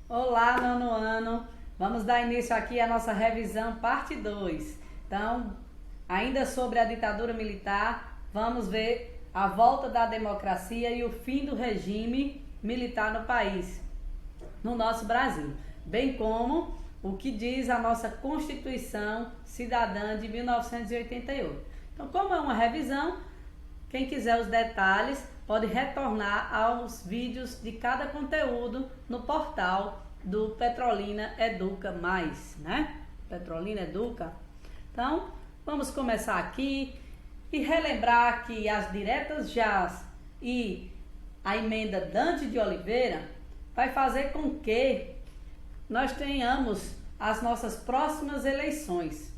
Olá, nono ano! Vamos dar início aqui à nossa revisão parte 2. Então, ainda sobre a ditadura militar, vamos ver a volta da democracia e o fim do regime militar no país, no nosso Brasil, bem como o que diz a nossa Constituição Cidadã de 1988. Então, como é uma revisão, quem quiser os detalhes pode retornar aos vídeos de cada conteúdo no portal do Petrolina Educa Mais, né? Petrolina Educa. Então, vamos começar aqui e relembrar que as diretas já e a emenda Dante de Oliveira vai fazer com que nós tenhamos as nossas próximas eleições,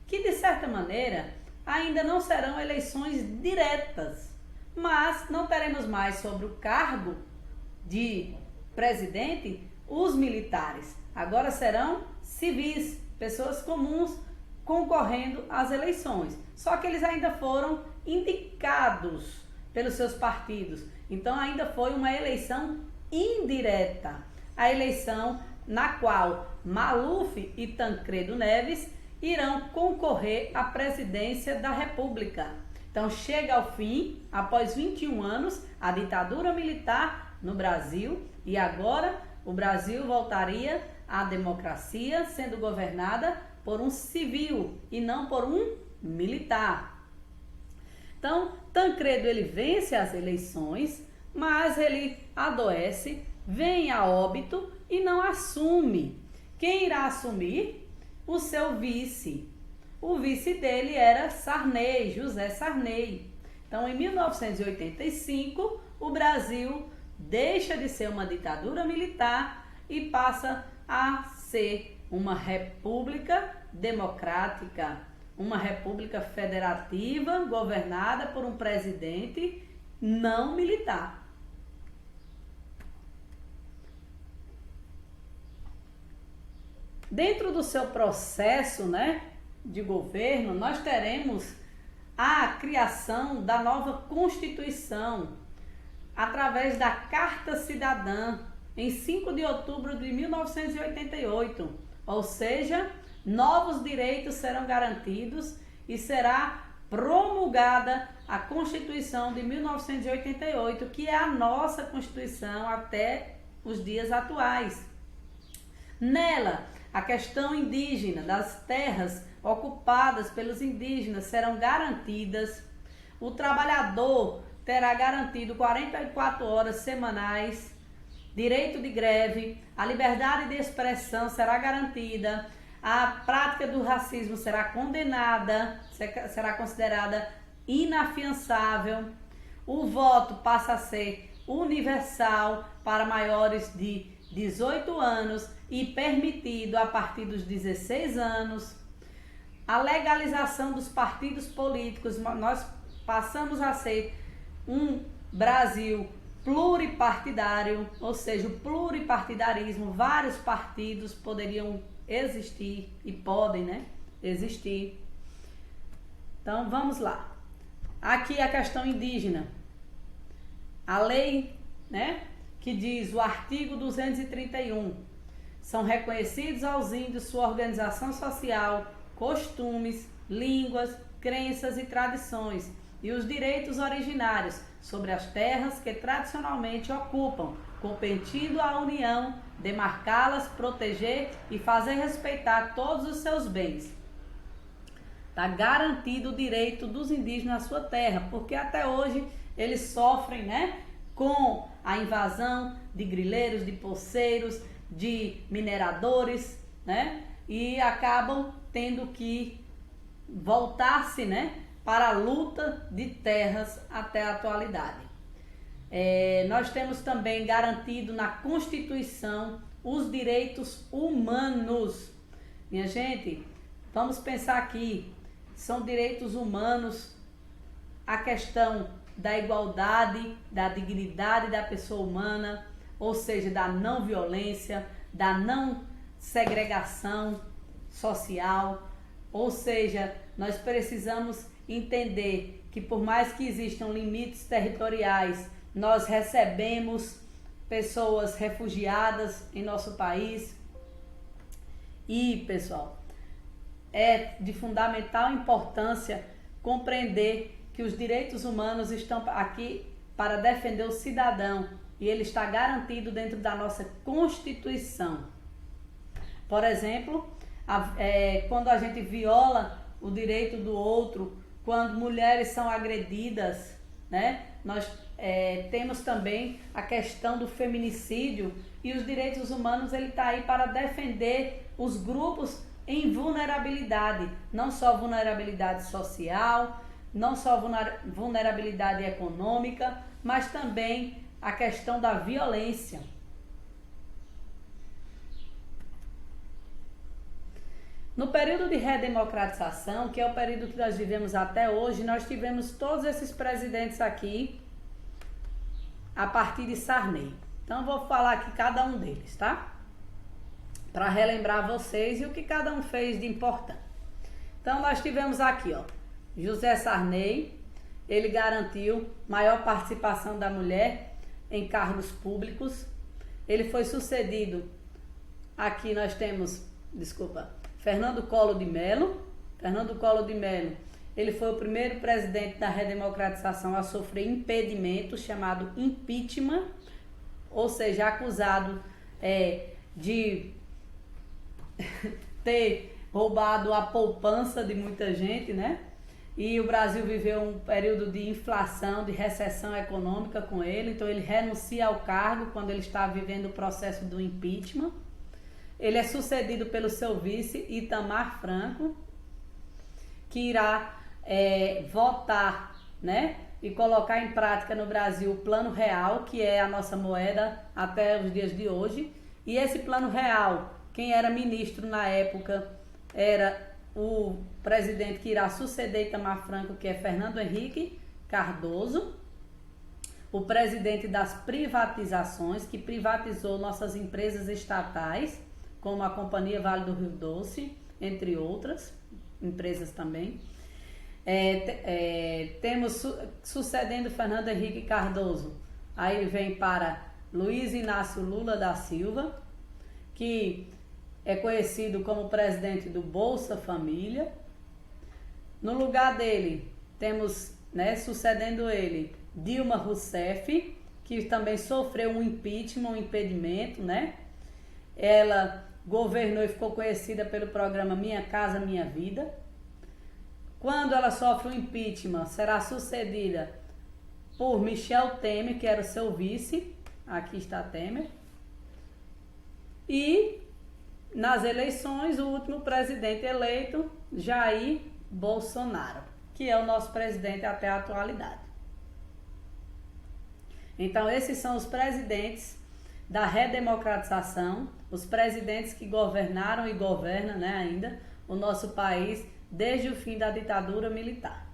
que de certa maneira ainda não serão eleições diretas, mas não teremos mais sobre o cargo de presidente os militares. Agora serão civis, pessoas comuns concorrendo às eleições. Só que eles ainda foram indicados pelos seus partidos. Então ainda foi uma eleição indireta. A eleição na qual Maluf e Tancredo Neves irão concorrer à presidência da República. Então chega ao fim, após 21 anos, a ditadura militar no Brasil, e agora o Brasil voltaria à democracia, sendo governada por um civil e não por um militar. Então, Tancredo ele vence as eleições, mas ele adoece, vem a óbito e não assume. Quem irá assumir? O seu vice. O vice dele era Sarney, José Sarney. Então, em 1985, o Brasil deixa de ser uma ditadura militar e passa a ser uma república democrática, uma república federativa governada por um presidente não militar. Dentro do seu processo, de governo, nós teremos a criação da nova Constituição através da Carta Cidadã em 5 de outubro de 1988, ou seja, novos direitos serão garantidos e será promulgada a Constituição de 1988, que é a nossa Constituição até os dias atuais. Nela, a questão indígena das terras ocupadas pelos indígenas serão garantidas, o trabalhador terá garantido 44 horas semanais, direito de greve, a liberdade de expressão será garantida, a prática do racismo será condenada, será considerada inafiançável, o voto passa a ser universal para maiores de 18 anos e permitido a partir dos 16 anos. A legalização dos partidos políticos, nós passamos a ser um Brasil pluripartidário, ou seja, o pluripartidarismo, vários partidos poderiam existir e podem, existir. Então, vamos lá. Aqui a questão indígena. A lei, que diz o artigo 231, são reconhecidos aos índios sua organização social, costumes, línguas, crenças e tradições e os direitos originários sobre as terras que tradicionalmente ocupam, competindo à União demarcá-las, proteger e fazer respeitar todos os seus bens. Está garantido o direito dos indígenas à sua terra, porque até hoje eles sofrem, com a invasão de grileiros, de poceiros, de mineradores, e acabam tendo que voltar-se, para a luta de terras até a atualidade. Nós temos também garantido na Constituição os direitos humanos. Minha gente, vamos pensar aqui, são direitos humanos, a questão da igualdade, da dignidade da pessoa humana, ou seja, da não violência, da não segregação social, ou seja, nós precisamos entender que por mais que existam limites territoriais, nós recebemos pessoas refugiadas em nosso país. E, pessoal, é de fundamental importância compreender que os direitos humanos estão aqui para defender o cidadão e ele está garantido dentro da nossa Constituição. Por exemplo, quando a gente viola o direito do outro, quando mulheres são agredidas, né? Nós temos também a questão do feminicídio, e os direitos humanos ele está aí para defender os grupos em vulnerabilidade, não só vulnerabilidade social, não só vulnerabilidade econômica, mas também a questão da violência. No período de redemocratização, que é o período que nós vivemos até hoje, nós tivemos todos esses presidentes aqui a partir de Sarney. Então, vou falar aqui cada um deles, tá? Para relembrar vocês e o que cada um fez de importante. Então, nós tivemos aqui, ó, José Sarney. Ele garantiu maior participação da mulher em cargos públicos. Ele foi sucedido, aqui nós temos, Fernando Collor de Mello. Fernando Collor de Mello, ele foi o primeiro presidente da redemocratização a sofrer impedimento, chamado impeachment, ou seja, acusado de ter roubado a poupança de muita gente, né? E o Brasil viveu um período de inflação, de recessão econômica com ele, então ele renuncia ao cargo quando ele está vivendo o processo do impeachment. Ele é sucedido pelo seu vice, Itamar Franco, que irá votar, né, e colocar em prática no Brasil o Plano Real, que é a nossa moeda até os dias de hoje. E esse Plano Real, quem era ministro na época era o presidente que irá suceder Itamar Franco, que é Fernando Henrique Cardoso, o presidente das privatizações, que privatizou nossas empresas estatais, como a Companhia Vale do Rio Doce, entre outras empresas também. Temos sucedendo Fernando Henrique Cardoso, aí vem para Luiz Inácio Lula da Silva, que é conhecido como presidente do Bolsa Família. No lugar dele, temos, né, sucedendo ele, Dilma Rousseff, que também sofreu um impeachment, um impedimento, né? Ela governou e ficou conhecida pelo programa Minha Casa Minha Vida. Quando ela sofre um impeachment, será sucedida por Michel Temer, que era o seu vice. Aqui está Temer. E nas eleições, o último presidente eleito, Jair Bolsonaro, que é o nosso presidente até a atualidade. Então, esses são os presidentes da redemocratização, os presidentes que governaram e governam, né, ainda o nosso país desde o fim da ditadura militar.